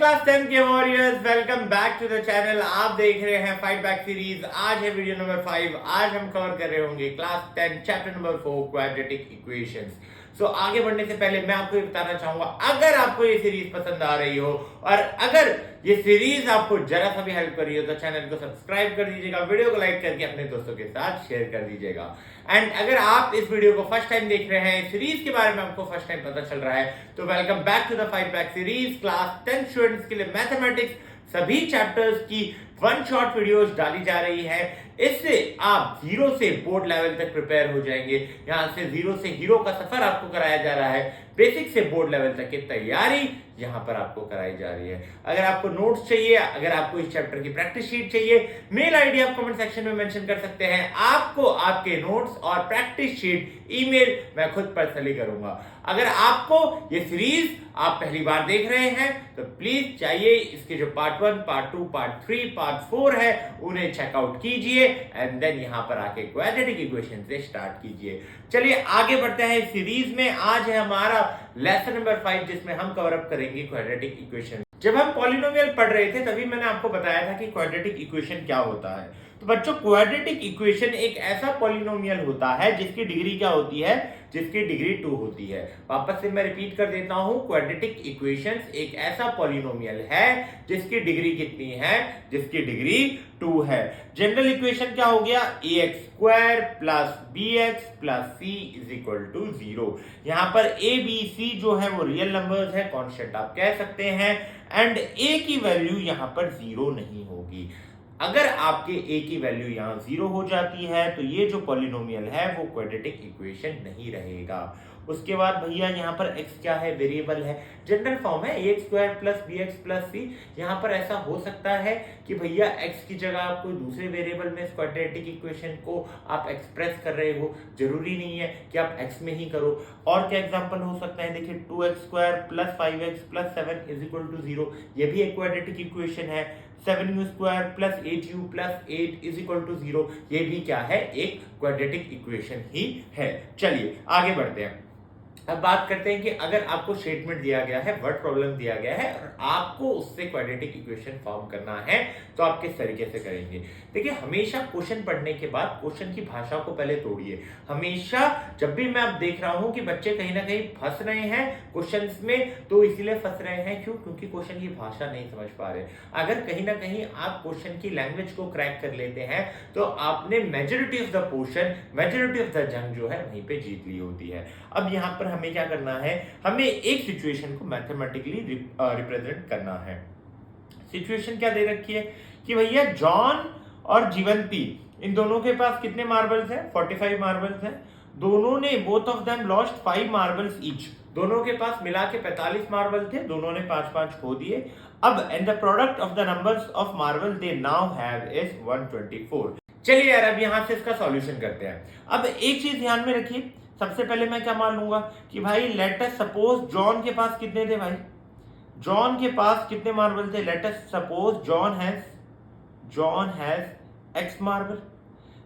Class 10 के warriors, welcome back to the channel. आप देख रहे हैं फाइट बैक सीरीज। आज है वीडियो नंबर 5। आज हम कवर कर रहे होंगे class 10 chapter number 4 quadratic equations. So आगे बढ़ने से पहले मैं आपको ये बताना चाहूंगा, अगर आपको ये सीरीज पसंद आ रही हो और अगर ये सीरीज आपको जरा सा भी हेल्प कर रही हो तो चैनल को सब्सक्राइब कर दीजिएगा, वीडियो को लाइक करके अपने दोस्तों के साथ शेयर कर दीजिएगा। एंड अगर आप इस वीडियो को फर्स्ट टाइम देख रहे हैं, सीरीज के बारे में आपको फर्स्ट टाइम पता चल रहा है, तो welcome back to the fight back series. Class 10 students के लिए मैथमेटिक्स सभी चैप्टर्स की वन शॉट वीडियोस डाली जा रही है। इससे आप जीरो से बोर्ड लेवल तक प्रिपेयर हो जाएंगे। यहां से जीरो से हीरो का सफर आपको कराया जा रहा है। बेसिक से बोर्ड लेवल तक की तैयारी यहां पर आपको कराई जा रही है। अगर आपको नोट्स चाहिए, अगर आपको इस चैप्टर की प्रैक्टिस शीट चाहिए, मेल आईडी आप कमेंट सेक्शन में मेंशन कर सकते हैं। आपको आपके नोट्स और प्रैक्टिस शीट ईमेल मैं खुद पर्सनली करूंगा। अगर आपको ये सीरीज आप पहली बार देख रहे हैं तो प्लीज चाहिए इसके जो पार्ट 1, पार्ट 2, पार्ट 3, पार्ट 4 है उन्हें चेकआउट कीजिए एंड देन यहां पर आके क्वाड्रेटिक इक्वेशन से स्टार्ट कीजिए। चलिए आगे बढ़ते हैं इस सीरीज में। आज है हमारा लेसन नंबर 5 जिसमें हम कवर अप करेंगे क्वाड्रेटिक इक्वेशन। जब हम पॉलिनोमियल पढ़ रहे थे तभी मैंने आपको बताया था कि क्वाड्रेटिक इक्वेशन क्या होता है। तो बच्चों, क्वाड्रेटिक इक्वेशन एक ऐसा पॉलिनोमियल होता है जिसकी डिग्री क्या होती है, जिसकी डिग्री 2 होती है। वापस से मैं रिपीट कर देता हूं, क्वाड्रेटिक इक्वेशंस एक ऐसा पॉलिनोमियल है जिसकी डिग्री कितनी है, जिसकी डिग्री 2 है। जनरल इक्वेशन क्या हो गया, ax square plus bx plus c is equal to 0। यहां पर a b c जो है वो रियल नंबर्स है, कांस्टेंट आप कह सकते हैं। एंड a की वैल्यू यहां पर 0 नहीं होगी। अगर आपके a की वैल्यू यहां 0 हो जाती है तो ये जो पॉलिनोमियल है वो क्वाड्रेटिक इक्वेशन नहीं रहेगा। उसके बाद भैया यहाँ पर x क्या है, वेरिएबल है, जनरल फॉर्म है ax square plus bx plus c। यहाँ पर ऐसा हो सकता है कि भैया x की जगह आप कोई दूसरे वेरिएबल में इस क्वाड्रेटिक इक्वेशन को आप एक्सप्रेस कर रहे हो, जरूरी नहीं है कि आप x में ही करो। और क्या एग्जांपल हो सकता है, देखिए 2x square plus 5x plus 7 is equal to 0, ये भी एक क्वाड्रेटिक इक्वेशन है। 7u square plus 8u plus 8 is equal to 0, ये भी क्या है, एक क्वाड्रेटिक इक्वेशन ही है। चलिए आगे बढ़ते हैं। अब बात करते हैं कि अगर आपको स्टेटमेंट दिया गया है, वर्ड प्रॉब्लम दिया गया है और आपको उससे क्वाड्रेटिक इक्वेशन फॉर्म करना है तो आप किस तरीके से करेंगे। देखिए, हमेशा क्वेश्चन पढ़ने के बाद क्वेश्चन की भाषा को पहले तोड़िए। हमेशा जब भी मैं अब देख रहा हूं कि बच्चे कहीं ना कहीं फंस रहे हैं क्वेश्चंस में, तो इसीलिए फंस रहे हैं क्यों, क्योंकि क्वेश्चन की भाषा नहीं समझ पा रहे। अगर कहीं ना कहीं आप क्वेश्चन की लैंग्वेज को क्रैक कर लेते हैं तो आपने majority of the portion, majority of the जंग जो है वहीं पे जीत ली होती है। अब यहाँ पर हमें क्या करना है, हमें एक सिचुएशन को मैथमेटिकली रिप्रेजेंट करना है। सिचुएशन क्या दे रखी है कि भैया जॉन और जीवंती, इन दोनों के पास कितने मार्बल्स हैं, 45 मार्बल्स हैं। दोनों ने, both of them lost 5 marbles each. दोनों के पास मिला के 45 मार्बल थे, दोनों ने 5-5 खो दिए। अब and the product of the numbers of marble they now have is 124। चलिए यार, अब यहां से इसका सॉल्यूशन करते हैं। अब एक चीज ध्यान में रखिए, सबसे पहले मैं क्या मान लूंगा कि भाई लेट अस सपोज जॉन के पास कितने थे, भाई जॉन के पास कितने मार्बल थे। Let us suppose John has x marble.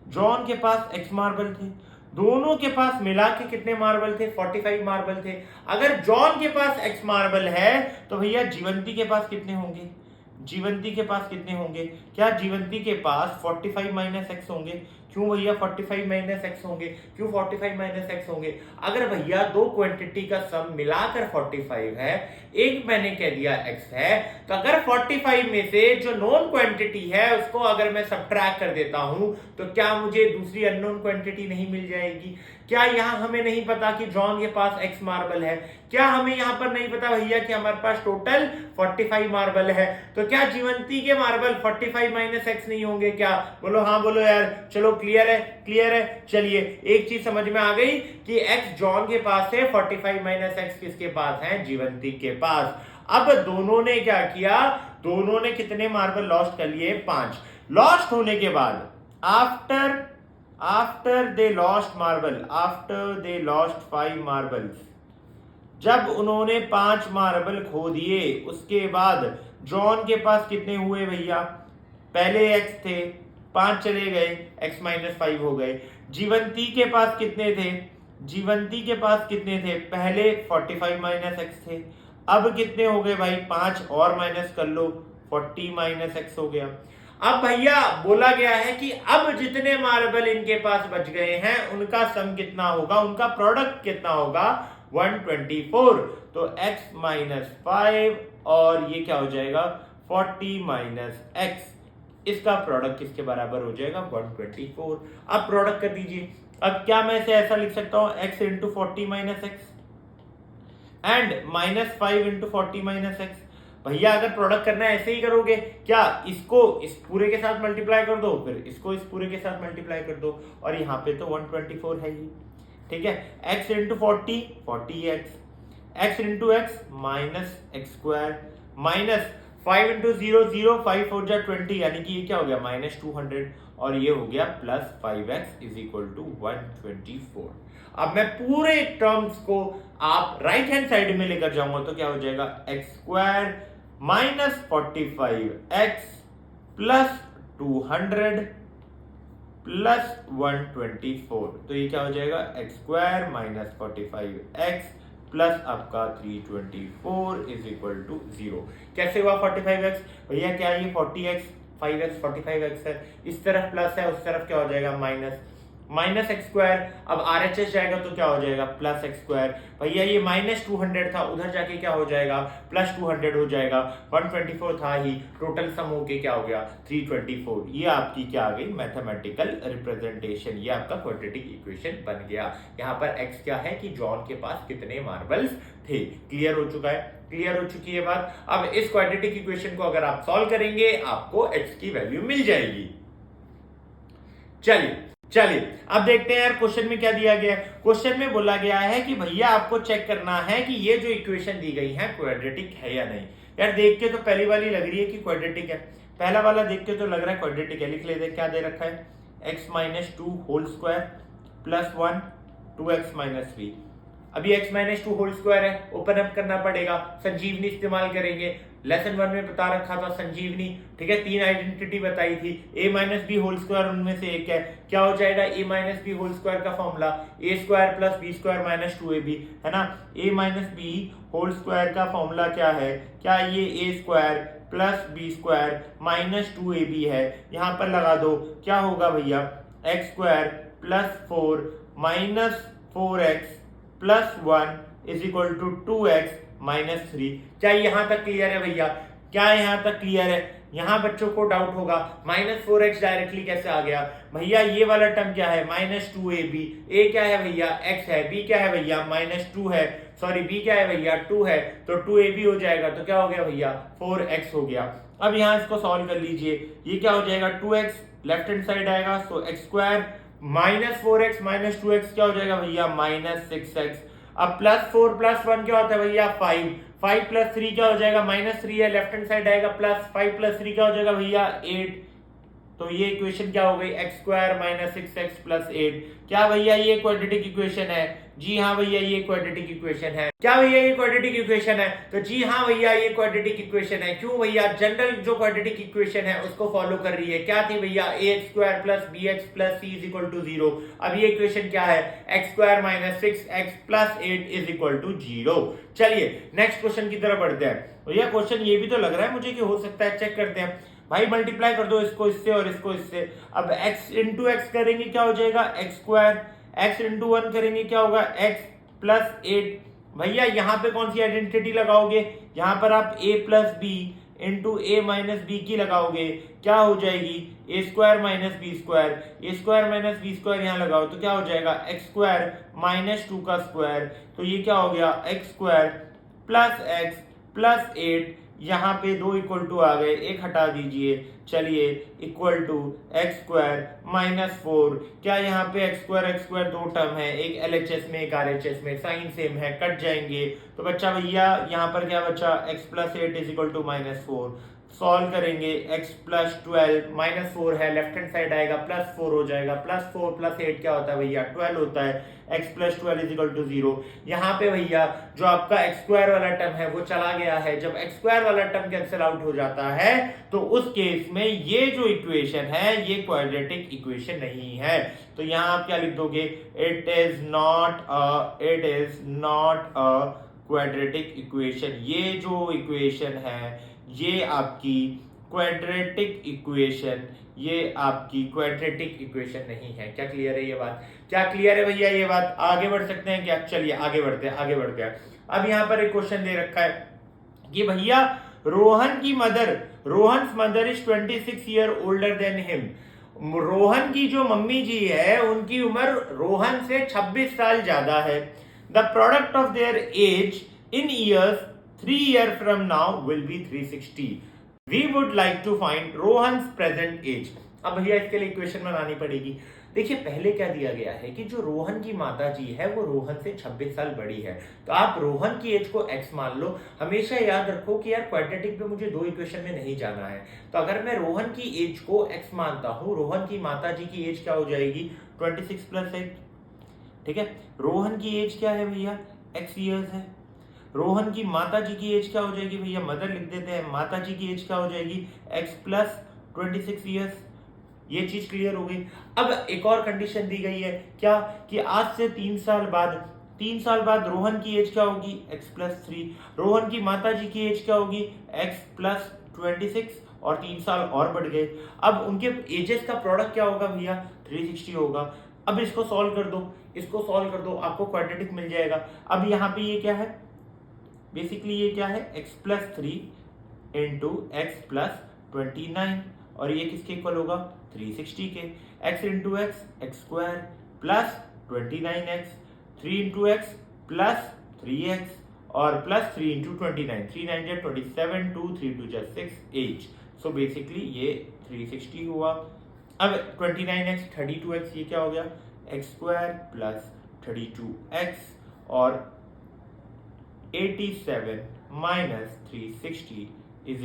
John के पास x मार्बल थे, दोनों के पास मिला के कितने मार्बल थे, 45 मार्बल थे। अगर जॉन के पास x मार्बल है तो भैया जीवंती के पास कितने होंगे, जीवंती के पास कितने होंगे, क्या जीवंती के पास 45 माइनस एक्स होंगे। क्यों भैया 45 माइनस एक्स होंगे, क्यों 45 माइनस एक्स होंगे। अगर भैया दो क्वांटिटी का सम मिलाकर 45 है, एक मैंने कह दिया x है, तो अगर 45 में से जो नॉन क्वांटिटी है उसको अगर मैं सबट्रैक्ट कर देता हूं तो क्या मुझे दूसरी अननोन क्वांटिटी नहीं मिल जाएगी। क्या यहां हमें नहीं पता कि जॉन के पास x मार्बल है, क्या हमें यहां पर नहीं पता भैया कि हमारे पास टोटल 45 मार्बल है, तो क्या जीवंती के मार्बल 45 माइनस एक्स नहीं होंगे क्या। बोलो हाँ, बोलो यार, चलो क्लियर है, क्लियर है। चलिए एक चीज समझ में आ गई कि x जॉन के पास है, 45 माइनस एक्स किसके पास है, जीवंती के पास। अब दोनों ने क्या किया, दोनों ने कितने मार्बल लॉस्ट कर लिए, 5। लॉस्ट होने के बाद after they lost marble, after they lost 5 marbles, जब उन्होंने 5 मार्बल खो दिए उसके बाद जॉन के पास कितने हुए भैया, पहले x थे, 5 चले गए, x माइनस 5 हो गए। जीवंती के पास कितने थे, जीवंती के पास कितने थे, पहले 45 माइनस एक्स थे, अब कितने हो गए भाई 5 और माइनस कर लो 40 माइनस एक्स हो गया। अब भैया बोला गया है कि अब जितने मार्बल इनके पास बच गए हैं उनका सम कितना होगा, उनका प्रोडक्ट कितना होगा 124। तो x माइनस 5 और ये क्या हो जाएगा 40 माइनस एक्स, इसका प्रोडक्ट किसके बराबर हो जाएगा 124। अब प्रोडक्ट कर दीजिए। अब क्या मैं इसे ऐसा लिख सकता हूं x into 40 minus x and minus 5 into 40 minus x. भैया अगर प्रोडक्ट करना है ऐसे ही करोगे क्या, इसको इस पूरे के साथ मल्टीप्लाई कर दो, फिर इसको इस पूरे के साथ मल्टीप्लाई कर दो, और यहाँ पे तो 124 है ही। ठीक है, x into 40 40x, x into x minus x square, minus 5 into 0 0, 5 4 जा 20, यानी कि ये क्या हो गया माइनस 200, और ये हो गया plus 5x is equal to 124। अब मैं पूरे टर्म्स को आप राइट हैंड साइड में लेकर जाऊंगा तो क्या हो जाएगा x square minus 45x plus 200 plus 124। तो ये क्या हो जाएगा x square minus 45x plus आपका 324 इज इक्वल टू 0। कैसे हुआ 45x, भैया क्या ये 40x 5x 45x है, इस तरफ प्लस है उस तरफ क्या हो जाएगा माइनस, माइनस एक्स स्क्वायर। अब RHS जाएगा तो क्या हो जाएगा प्लस एक्स स्क्वायर। भैया ये माइनस 200 था, उधर जाके क्या हो जाएगा प्लस 200 हो जाएगा, 124 था ही, टोटल सम होके क्या हो गया 324। ये आपकी क्या आ गई मैथमेटिकल रिप्रेजेंटेशन, ये आपका क्वाड्रेटिक इक्वेशन बन गया। यहाँ पर x क्या है कि जॉन के पास कितने मार्बल्स थे। क्लियर हो चुका है, क्लियर हो चुकी है बात। अब इस क्वाड्रेटिक इक्वेशन को अगर आप सॉल्व करेंगे आपको x की वैल्यू मिल जाएगी। चलिए अब देखते हैं यार क्वेश्चन में क्या दिया गया है। क्वेश्चन में बोला गया है कि भैया आपको चेक करना है कि ये जो इक्वेशन दी गई है क्वाड्रेटिक है या नहीं। यार देख के तो पहली वाली लग रही है कि क्वाड्रेटिक है, पहला वाला देख के तो लग रहा है क्वाड्रेटिक है। लिख लेते क्या दे रखा है x minus 2 whole square plus 1 2x minus 3। अभी x माइनस 2 होल स्क्वायर है, ओपन अप करना पड़ेगा, संजीवनी इस्तेमाल करेंगे। लेसन 1 में बता रखा था संजीवनी, ठीक है, 3 आइडेंटिटी बताई थी, a minus B whole square उनमें से एक है। क्या हो जाएगा a minus B whole square का formula a square plus B square minus 2ab है ना। a minus B whole square का फॉर्मूला क्या है, क्या ये a square plus B square minus 2ab है। यहाँ पर लगा दो, क्या होगा भैया x square plus 4 minus 4x plus 1 is equal to 2x minus 3। क्या यहाँ तक क्लियर है भैया, क्या यहाँ तक क्लियर है। यहाँ बच्चों को डाउट होगा माइनस 4x डायरेक्टली कैसे आ गया। भैया ये वाला टर्म क्या है माइनस 2ab, a क्या है भैया x है, b क्या है भैया माइनस 2 है, सॉरी b क्या है भैया 2 है, तो 2ab हो जाएगा, तो क्या हो गया भैया 4x हो गया। अब यहाँ इसको सॉल्व कर लीजिए, ये क्या हो जाएगा 2x लेफ्ट हैंड साइड आएगा, so x square minus 4x minus 2x क्या हो जाएगा भैया माइनस 6x। अब प्लस 4 प्लस 1 क्या होता है भैया 5, 5 प्लस 3 क्या हो जाएगा माइनस 3 है, लेफ्ट हैंड साइड आएगा प्लस 5 प्लस 3 क्या हो जाएगा भैया 8। तो ये इक्वेशन क्या हो गई x square minus 6x plus 8। क्या भैया ये क्वाड्रेटिक इक्वेशन है, जी हाँ भैया ये क्वाड्रेटिक इक्वेशन है। क्या भैया ये क्वाड्रेटिक इक्वेशन है, तो जी हाँ भैया ये क्वाड्रेटिक इक्वेशन है। क्यों भैया, जनरल जो क्वाड्रेटिक इक्वेशन है उसको फॉलो कर रही है। क्या थी भैया ax square plus bx plus c is equal to 0। अब ये इक्वेशन क्या है X square minus 6x plus 8 is equal to 0। चलिए नेक्स्ट क्वेश्चन की तरफ बढ़ते हैं। भैया क्वेश्चन ये भी तो लग रहा है मुझे कि हो सकता है, चेक करते हैं भाई। मल्टीप्लाई कर दो इसको इससे और इसको इससे। अब x इंटू एक्स करेंगे क्या हो जाएगा एक्स स्क्वायर, x इंटू 1 करेंगे क्या होगा x प्लस 8। भैया यहाँ पे कौन सी आइडेंटिटी लगाओगे, यहाँ पर आप a plus B into A minus B की लगाओगे, क्या हो जाएगी A square minus B square, A square minus B square यहाँ लगाओ तो क्या हो जाएगा एक्स स्क्वायर माइनस 2 का स्क्वायर। तो ये क्या हो गया x square plus x plus 8, यहाँ पे 2 इक्वल टू आ गए, एक हटा दीजिए। चलिए equal to X square minus 4। क्या यहाँ पे एक्स स्क्वायर दो टर्म है, एक LHS में एक RHS में, साइन सेम है, कट जाएंगे। तो बच्चा भैया यहाँ पर क्या बचा X plus 8 is equal to minus 4। Solve करेंगे x प्लस 12 माइनस 4 है, लेफ्ट हैंड साइड आएगा प्लस 4 हो जाएगा, प्लस 4 प्लस 8 क्या होता है भैया 12 होता है, x plus 12 is equal to 0। यहाँ पे भैया जो आपका एक्स स्क्वायर वाला टर्म है वो चला गया है। जब एक्स स्क्वायर वाला टर्म कैंसिल आउट हो जाता है तो उस केस में ये जो इक्वेशन है ये क्वाड्रेटिक इक्वेशन नहीं है। तो यहाँ आप क्या लिख दोगे, it is not a quadratic equation, ये जो इक्वेशन है ये आपकी क्वाड्रेटिक इक्वेशन, ये आपकी क्वाड्रेटिक इक्वेशन नहीं है। क्या क्लियर है ये बात? क्या क्लियर है भैया ये बात? आगे बढ़ सकते हैं क्या? चलिए आगे बढ़ते हैं, आगे बढ़ते हैं। अब यहाँ पर एक क्वेश्चन दे रखा है कि भैया Rohan mother is 26 year older than him. Rohan की जो मम्मी जी है उनकी उम्र रोहन से 26 साल ज्यादा है। The product of their age in years 3 year from now will be 360। We would like to find Rohan's present age. अब भैया इसके लिए इक्वेशन बनानी पड़ेगी। देखिए पहले क्या दिया गया है कि जो रोहन की माता जी है वो रोहन से 26 साल बड़ी है, तो आप रोहन की एज को x मान लो। हमेशा याद रखो कि यार क्वाड्रेटिक पे मुझे दो इक्वेशन में नहीं जाना है, तो अगर मैं रोहन की एज को x मानता हूं, रोहन की माता जी की एज क्या हो जाएगी 26 + 8। ठीक है, रोहन की एज क्या है भैया x ईयर्स है। रोहन की माता जी की एज क्या हो जाएगी भैया, मदर लिख देते हैं, माता जी की एज क्या हो जाएगी x + 26 ईयर्स। ये चीज क्लियर हो गई। अब एक और कंडीशन दी गई है क्या कि आज से 3 साल बाद रोहन की एज क्या होगी x + 3। रोहन की माता जी की एज क्या होगी x + 26 और 3 साल और बढ़ गए। अब उनके एजेस का प्रोडक्ट क्या होगा भैया 360 होगा। अब इसको सॉल्व कर दो, आपको क्वाड्रेटिक मिल जाएगा। अब यहाँ पे ये क्या है, बेसिकली ये क्या है x + 3 × x + 29 और ये किसके इक्वल होगा 360 के। x × x x² + 29x, 3 × x + 3x और प्लस 3 × 29, 3 9 जा 27, 2 3 2 जा 6 8। सो बेसिकली ये 360 हुआ। अब 29x 32x ये क्या हो गया x² + 32x और 87 - 360 =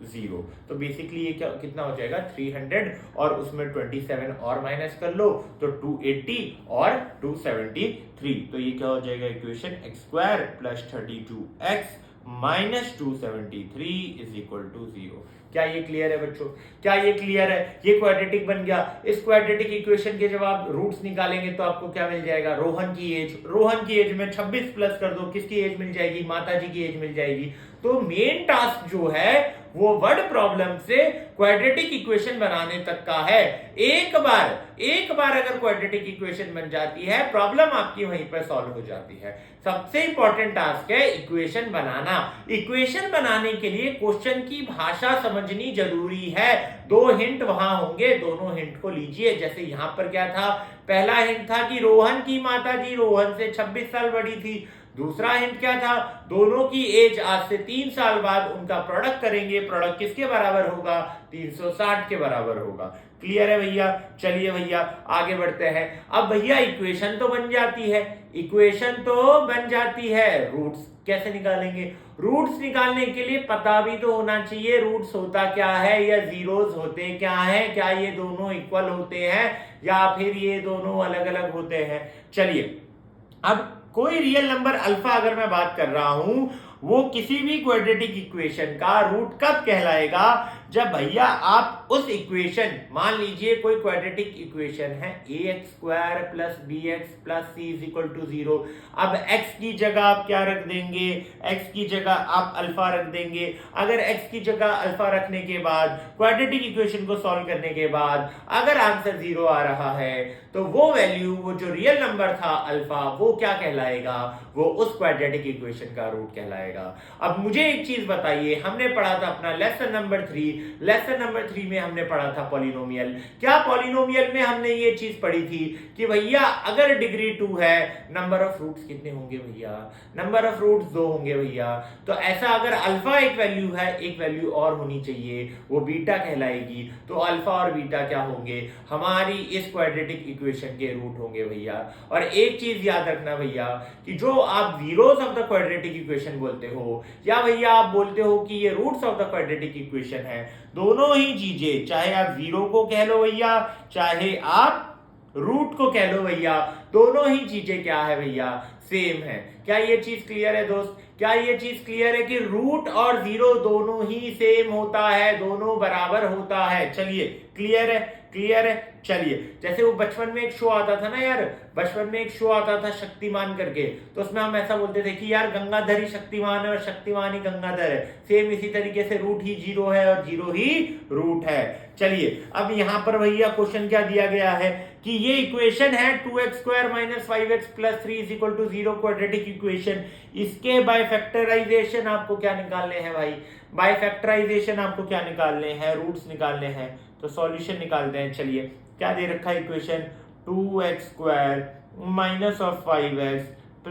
0। तो बेसिकली ये क्या कितना हो जाएगा 300 और उसमें 27 और माइनस कर लो तो 280 और 273। तो ये क्या हो जाएगा इक्वेशन x² + 32x - 273 = 0। क्या ये क्लियर है बच्चों? क्या ये क्लियर है? ये क्वाड्रेटिक बन गया। इस क्वाड्रेटिक इक्वेशन के जब आप रूट्स निकालेंगे तो आपको क्या मिल जाएगा रोहन की एज में 26 प्लस कर दो, किसकी एज मिल जाएगी माता जी की एज मिल जाएगी। तो मेन टास्क जो है वो वर्ड प्रॉब्लम से क्वाड्रेटिक इक्वेशन बनाने तक का है। एक बार अगर क्वाड्रेटिक इक्वेशन बन जाती है प्रॉब्लम आपकी वहीं पर सॉल्व हो जाती है। सबसे इंपॉर्टेंट टास्क है इक्वेशन बनाना। इक्वेशन बनाने के लिए क्वेश्चन की भाषा समझनी जरूरी है। 2 हिंट वहां होंगे, दोनों हिंट को लीजिए। जैसे यहां पर क्या था, पहला हिंट था कि रोहन की माता जी रोहन से 26 साल बड़ी थी। दूसरा हिंट क्या था, दोनों की एज आज से 3 साल बाद उनका प्रोडक्ट करेंगे, प्रोडक्ट किसके बराबर होगा 360 के बराबर होगा। क्लियर है भैया? चलिए भैया आगे बढ़ते हैं। अब भैया इक्वेशन तो बन जाती है, रूट्स कैसे निकालेंगे? रूट्स निकालने के लिए पता भी तो होना चाहिए रूट्स होता क्या है या जीरोस होते क्या है, क्या ये दोनों इक्वल होते हैं या फिर ये दोनों अलग अलग होते हैं। चलिए अब कोई रियल नंबर अल्फा अगर मैं बात कर रहा हूं वो किसी भी क्वाड्रेटिक इक्वेशन का रूट कब कहलाएगा, जब भैया आप उस इक्वेशन, मान लीजिए कोई क्वाड्रेटिक इक्वेशन है ax² + bx + c = 0। अब x की जगह आप क्या रख देंगे, x की जगह आप अल्फा रख देंगे। अगर x की जगह अल्फा रखने के बाद क्वाड्रेटिक इक्वेशन को सॉल्व करने के बाद अगर आंसर 0 आ रहा है तो वो वैल्यू, वो जो रियल नंबर था अल्फा, वो क्या कहलाएगा, वो उस क्वाड्रेटिक इक्वेशन का रूट कहलाएगा। अब मुझे एक चीज बताइए, हमने पढ़ा था अपना लेसन नंबर 3 में हमने पढ़ा था पॉलिनोमियल। क्या पॉलिनोमियल में हमने ये चीज पढ़ी थी कि भैया अगर डिग्री 2 है नंबर ऑफ रूट्स कितने होंगे भैया, नंबर ऑफ रूट्स 2 होंगे भैया। तो ऐसा अगर अल्फा एक वैल्यू है, एक वैल्यू और होनी चाहिए, वो बीटा कहलाएगी। तो अल्फा और बीटा क्या होंगे, हमारी इस क्वाड्रेटिक इक्वेशन के रूट होंगे भैया। और एक चीज याद रखना भैया कि जो आप zeros of the quadratic equation बोलते हो या भैया आप बोलते हो कि ये roots of the quadratic equation है, दोनों ही चीजें, चाहे आप जीरो को कह लो भैया चाहे आप रूट को कह लो भैया, दोनों ही चीजें क्या है भैया सेम है। क्या ये चीज क्लियर है दोस्त? क्या ये चीज क्लियर है कि रूट और जीरो दोनों ही सेम होता है, दोनों बराबर होता है? चलिए क्लियर है, क्लियर है। चलिए, जैसे वो बचपन में एक शो आता था ना यार, बचपन में एक शो आता था शक्तिमान करके, तो उसमें हम ऐसा बोलते थे कि यार गंगाधर ही शक्तिमान है और शक्तिमान ही गंगाधर है। सेम इसी तरीके से रूट ही जीरो है और जीरो ही रूट है। चलिए, अब यहां पर भैया क्वेश्चन क्या दिया गया है कि ये इक्वेशन है 2x² - 5x + 3 = 0 क्वाड्रेटिक इक्वेशन। इसके बाय फैक्टराइजेशन आपको क्या निकालने हैं भाई? बाय फैक्टराइजेशन आपको क्या निकालने हैं? रूट्स निकालने हैं। तो सॉल्यूशन निकालते हैं। चलिए, क्या दे रखा है इक्वेशन? 2x² - 5x +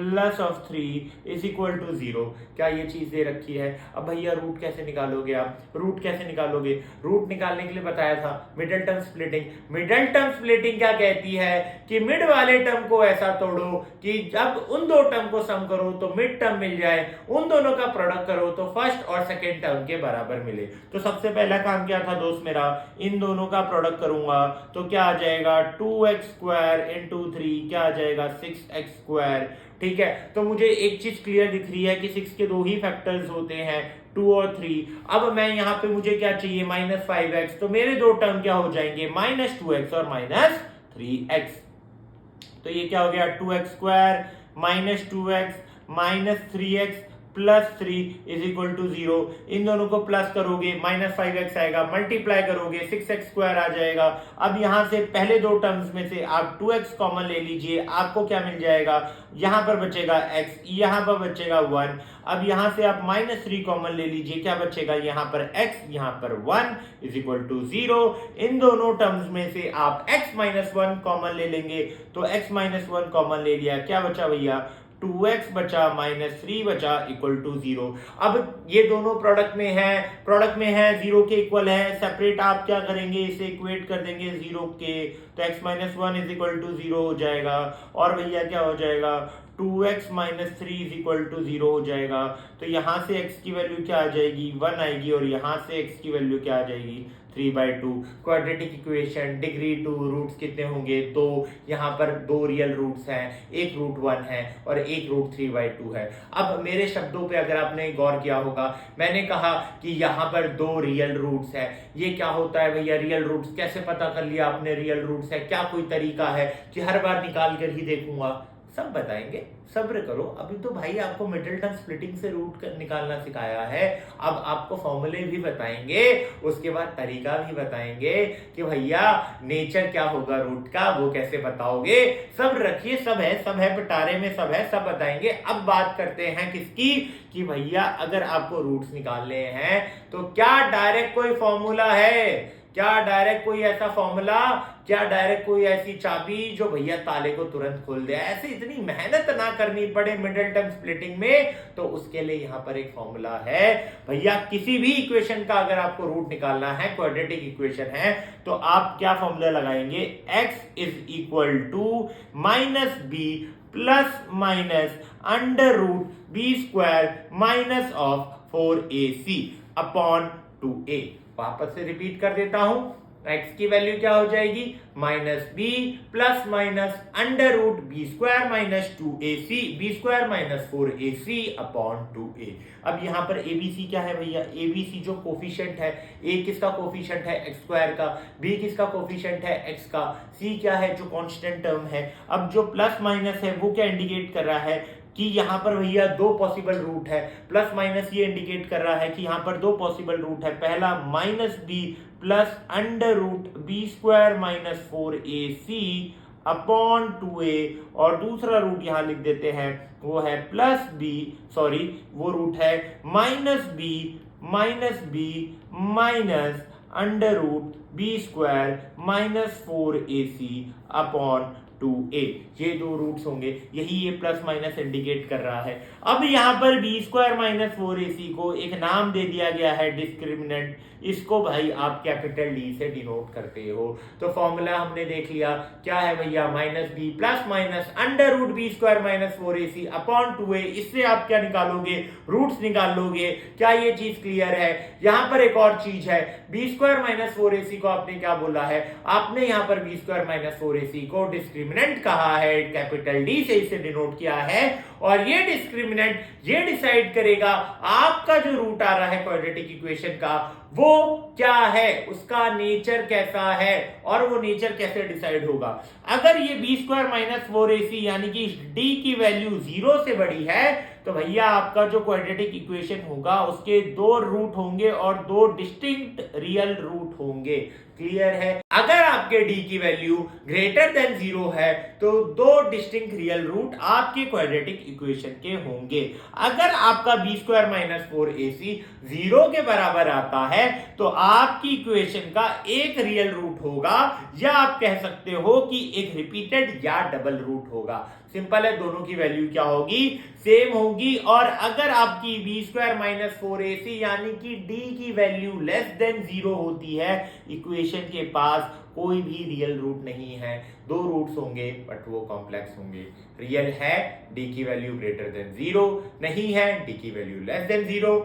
3 = 0। क्या ये चीज दे रखी है? अब भैया रूट कैसे निकालोगे आप? रूट कैसे निकालोगे? रूट निकालने के लिए बताया था middle term splitting. Middle term splitting क्या कहती है कि मिड वाले टर्म को ऐसा तोड़ो कि जब उन दो टर्म को सम करो तो मिड टर्म मिल जाए, उन दोनों का प्रोडक्ट करो तो फर्स्ट और सेकेंड टर्म के बराबर मिले। तो सबसे पहला काम क्या था दोस्त मेरा? इन दोनों का प्रोडक्ट करूंगा तो क्या आ जाएगा? 2x² × 3 क्या आ जाएगा? 6x²। ठीक है, तो मुझे एक चीज क्लियर दिख रही है कि 6 के दो ही फैक्टर्स होते हैं, 2 और 3। अब मैं यहाँ पे मुझे क्या चाहिए? -5x। तो मेरे दो टर्म क्या हो जाएंगे? -2x और -3x। तो ये क्या हो गया? 2x² - 2x - 3x + 3 = 0। इन दोनों को प्लस करोगे, -5x आएगा, मल्टीप्लाई करोगे 6x² आ जाएगा। अब यहां से पहले दो टर्म्स में से आप 2x कॉमन ले लीजिए, आपको क्या मिल जाएगा? यहां पर बचेगा x, यहां पर बचेगा 1। अब यहां से आप -3 कॉमन ले लीजिए, क्या बचेगा? यहां पर x, यहां पर 1 = 0। इन दोनों टर्म्स में से आप x - 1 कॉमन ले लेंगे, तो x - 1 कॉमन ले लिया, क्या बचा भैया? 2x बचा -3 बचा = 0। अब ये दोनों प्रोडक्ट में है 0 के इक्वल है। सेपरेट आप क्या करेंगे? इसे इक्वेट कर देंगे 0 के, तो x - 1 = 0 हो जाएगा। और भैया क्या हो जाएगा? 2x - 3 = 0 हो जाएगा। तो यहां से x की वैल्यू क्या आ जाएगी? 1 आएगी, और यहां से x की वैल्यू क्या आ जाएगी? 3/2। क्वाड्रेटिक इक्वेशन डिग्री 2, रूट्स कितने होंगे? 2। यहाँ पर दो रियल रूट्स हैं, एक √1 है और एक √3/2 है। अब मेरे शब्दों पे अगर आपने गौर किया होगा, मैंने कहा कि यहाँ पर दो रियल रूट्स है। ये क्या होता है भैया? रियल रूट्स कैसे पता कर लिया आपने रियल रूट्स है? क्या कोई तरीका है कि हर बार निकाल कर ही देखूंगा? सब बताएंगे, सब्र करो। अभी तो भाई आपको मिडिल टर्म स्प्लिटिंग से रूट निकालना सिखाया है, अब आपको फॉर्मूले भी बताएंगे, उसके बाद तरीका भी बताएंगे कि भैया नेचर क्या होगा रूट का, वो कैसे बताओगे। सब्र रखिए, सब है पिटारे में, सब है, सब बताएंगे। अब बात करते हैं किसकी? कि भैया अगर आपको रूट्स निकालने हैं तो क्या डायरेक्ट कोई फॉर्मूला है? क्या डायरेक्ट कोई ऐसा फॉर्मूला, क्या डायरेक्ट कोई ऐसी चाबी जो भैया ताले को तुरंत खोल दे? ऐसे इतनी मेहनत ना करनी पड़े मिडिल टर्म स्प्लिटिंग में, तो उसके लिए यहां पर एक फॉर्मूला है भैया। किसी भी इक्वेशन का अगर आपको रूट निकालना है, क्वाड्रेटिक इक्वेशन है, तो आप क्या फॉर्मूला लगाएंगे? x = -b ± √b² - 4ac/2a। वापस से रिपीट कर देता हूं, x की वैल्यू क्या हो जाएगी? -b ± √b² - 4ac/2a। अब यहां पर abc क्या है भैया? abc जो कोफिशिएंट है, a किसका कोफिशिएंट है? x² का, b किसका कोफिशिएंट है? x का, c क्या है? जो कांस्टेंट टर्म है। अब जो प्लस माइनस है वो क्या इंडिकेट कर रहा है कि यहाँ पर भैया दो पॉसिबल रूट है। प्लस माइनस ये इंडिकेट कर रहा है कि यहाँ पर दो पॉसिबल रूट है। पहला -b +√b² - 4ac/2a, और दूसरा रूट यहाँ लिख देते हैं, वो है वो रूट है -b -4ac/2a। ये दो रूट्स होंगे, यही ये प्लस माइनस इंडिकेट कर रहा है। अब यहाँ पर b² - 4ac को एक नाम दे दिया गया है, डिस्क्रिमिनेंट। इसको भाई आप कैपिटल D से डिनोट करते हो। तो फॉर्मूला हमने देख लिया, क्या है भैया? -b +√b² - 4ac/2a। इससे आप क्या निकालोगे? रूट्स निकाल लोगे। क्या ये चीज क्लियर है? यहाँ पर एक और चीज है, b² - 4ac को आपने क्या बोला है? आपने यहाँ पर b² - 4ac को डिस्क्रिमिनेंट डिस्क्रिमिनेंट कहा है, कैपिटल डी से इसे डिनोट किया है, और ये डिस्क्रिमिनेंट ये डिसाइड करेगा आपका जो रूट आ रहा है क्वाड्रेटिक इक्वेशन का वो क्या है, उसका नेचर कैसा है, और वो नेचर कैसे डिसाइड होगा। अगर ये बी स्क्वायर माइनस 4ac यानी कि डी की वैल्यू 0 से बड़ी है तो भैया आपका जो क्वाड्रेटिक इक्वेशन होगा उसके दो रूट होंगे और दो डिस्टिंक्ट रियल रूट होंगे। क्लियर है? अगर आपके डी की वैल्यू ग्रेटर देन 0 है तो दो डिस्टिंक्ट रियल रूट आपके क्वाड्रेटिक इक्वेशन के होंगे। अगर आपका बी स्क्वायर माइनस 4ac 0 के बराबर आता है तो आपकी इक्वेशन का एक रियल रूट होगा, या आप कह सकते हो कि एक रिपीटेड या डबल रूट होगा। सिंपल है, दोनों की वैल्यू क्या होगी, सेम होगी। और अगर आपकी बी स्क्वायर माइनस 4ac यानी कि डी की वैल्यू लेस देन 0 होती है, इक्वेशन के पास कोई भी रियल रूट नहीं है, दो रूट्स होंगे बट वो कॉम्प्लेक्स होंगे। रियल है डी की वैल्यू ग्रेटर देन 0, नहीं है डी की value less than 0,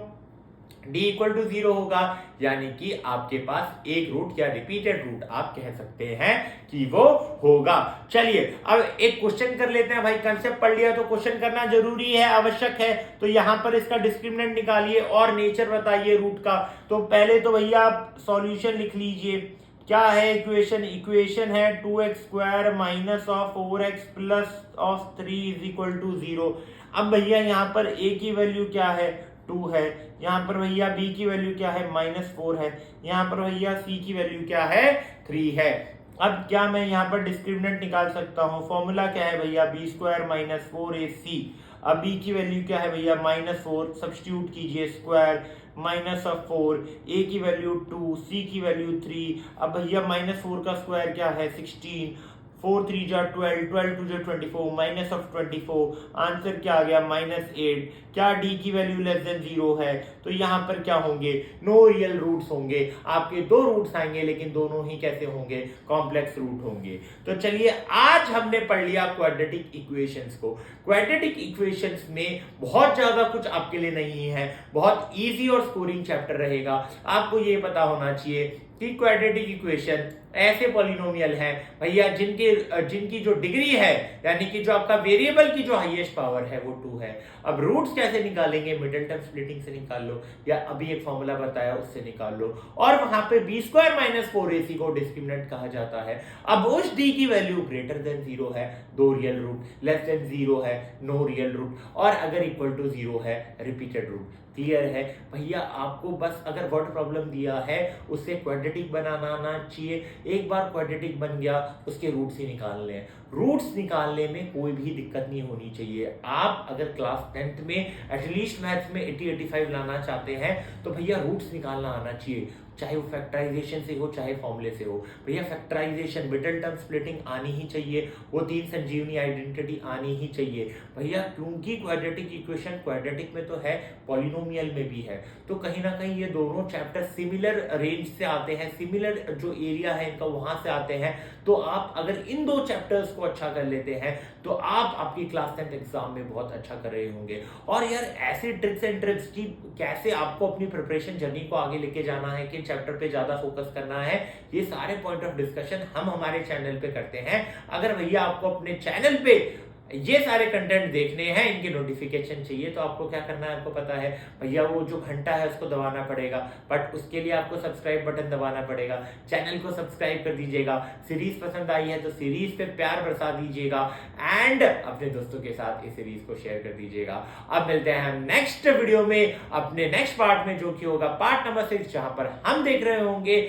D equal to 0 होगा, यानी कि आपके पास एक रूट या रिपीटेड रूट आप कह सकते हैं कि वो होगा। चलिए अब एक क्वेश्चन कर लेते हैं भाई, कंसेप्ट पढ़ लिया तो क्वेश्चन करना जरूरी है, आवश्यक है। तो यहां पर इसका डिस्क्रिमिनेंट निकालिए और नेचर बताइए रूट का। तो पहले तो भैया आप सॉल्यूशन लिख लीजिए। क्या है इक्वेशन? इक्वेशन है 2x square minus of 4x plus of 3 is equal to 0। अब भैया यहाँ पर a की वैल्यू क्या है, 2 है। यहाँ पर भैया b की वैल्यू क्या है, -4 है। यहाँ पर भैया c की वैल्यू क्या है, 3 है। अब क्या मैं यहाँ पर डिस्क्रिमिनेंट निकाल सकता हूँ? फॉर्मूला क्या है भैया, बी स्क्वायर माइनस 4ac। अब b की वैल्यू क्या है भैया, -4, सब्स्टिट्यूट कीजिए, स्क्वायर माइनस ऑफ 4, a की वैल्यू 2, c की वैल्यू 3। अब भैया -4 का स्क्वायर क्या है, 16, 4 3 जा 12, 12 2 जा 24, माइनस ऑफ 24, आंसर क्या आ गया, -8। क्या डी की वैल्यू लेस देन 0 है? तो यहाँ पर क्या होंगे, नो रियल रूट्स होंगे। आपके दो रूट्स आएंगे लेकिन दोनों ही कैसे होंगे, कॉम्प्लेक्स रूट होंगे। तो चलिए आज हमने पढ़ लिया क्वाड्रेटिक इक्वेशंस को। क्वाड्रेटिक इक्वेशंस में बहुत ज्यादा कुछ आपके लिए नहीं है, बहुत इजी और स्कोरिंग चैप्टर रहेगा। आपको ये पता होना चाहिए कि क्वाड्रेटिक इक्वेशन ऐसे पॉलिनोमियल हैं भैया जिनकी जो डिग्री है यानी कि जो आपका वेरिएबल की जो हाईएस्ट पावर है वो 2 है। अब रूट्स कैसे निकालेंगे, मिडिल टर्म स्प्लिटिंग से निकाल लो, या अभी एक फॉर्मूला बताया उससे निकाल लो। और वहां पे बी स्क्वायर माइनस 4ac को डिस्क्रिमिनेंट कहा जाता है। अब उस डी की वैल्यू ग्रेटर देन 0 है, दो रियल रूट, लेस देन 0 है, नो रियल रूट, और अगर इक्वल टू 0 है, रिपीटेड रूट। क्लियर है भैया? आपको बस अगर वर्ड प्रॉब्लम दिया है उससे क्वाड्रेटिक बनाना आना चाहिए। एक बार क्वाड्रेटिक बन गया उसके रूट्स ही निकालने हैं। रूट्स निकालने में कोई भी दिक्कत नहीं होनी चाहिए। आप अगर क्लास 10th में एटलीस्ट मैथ्स में 80-85 लाना चाहते हैं तो भैया रूट्स निकालना आना चाहिए, चाहे वो फैक्टराइजेशन से हो चाहे फॉर्मूले से हो। भैया फैक्टराइजेशन, मिडिल टर्म स्प्लिटिंग आनी ही चाहिए, वो 3 संजीवनी आइडेंटिटी आनी ही चाहिए भैया, क्योंकि क्वाड्रेटिक इक्वेशन क्वाड्रेटिक में तो है, पॉलिनोमियल में भी है। तो कहीं ना कहीं ये दोनों चैप्टर सिमिलर रेंज से आते हैं, सिमिलर जो एरिया है इनका वहां से आते हैं। तो आप अगर इन दो चैप्टर्स को अच्छा कर लेते हैं तो आप आपकी क्लास 10th एग्जाम में बहुत अच्छा कर रहे होंगे। और यार ऐसे ट्रिक्स एंड ट्रिप्स की कैसे आपको अपनी प्रिपरेशन जर्नी को आगे लेके जाना है, कि चैप्टर पे ज्यादा फोकस करना है, ये सारे पॉइंट ऑफ डिस्कशन हम हमारे चैनल पे करते हैं। अगर भैया आपको अपने चैनल पे ये सारे कंटेंट देखने हैं, इनके नोटिफिकेशन चाहिए, तो आपको क्या करना है, आपको पता है भैया, वो जो घंटा है उसको दबाना पड़ेगा, बट उसके लिए आपको सब्सक्राइब बटन दबाना पड़ेगा। चैनल को सब्सक्राइब कर दीजिएगा, सीरीज पसंद आई है तो सीरीज पे प्यार बरसा दीजिएगा, एंड अपने दोस्तों के साथ इस सीरीज को शेयर कर दीजिएगा। अब मिलते हैं हम नेक्स्ट वीडियो में, अपने नेक्स्ट पार्ट में, जो कि होगा पार्ट नंबर 6, जहां पर हम देख रहे होंगे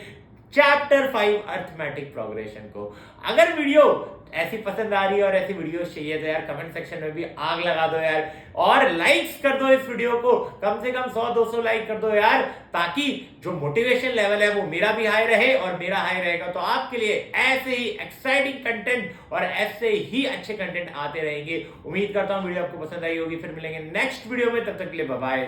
चैप्टर 5 अर्थमेटिक प्रोग्रेशन को। अगर वीडियो ऐसी पसंद आ रही है और ऐसी वीडियोस चाहिए तो यार कमेंट सेक्शन में भी आग लगा दो यार, और लाइक्स कर दो इस वीडियो को, कम से कम 100-200 लाइक कर दो यार, ताकि जो मोटिवेशन लेवल है वो मेरा भी हाई रहे और मेरा हाई रहेगा तो आपके लिए ऐसे ही एक्साइटिंग कंटेंट और ऐसे ही अच्छे कंटेंट आते रहेंगे। उम्मीद करता हूं वीडियो आपको पसंद आई होगी। फिर मिलेंगे नेक्स्ट वीडियो में, तब तक के लिए बाय बाय।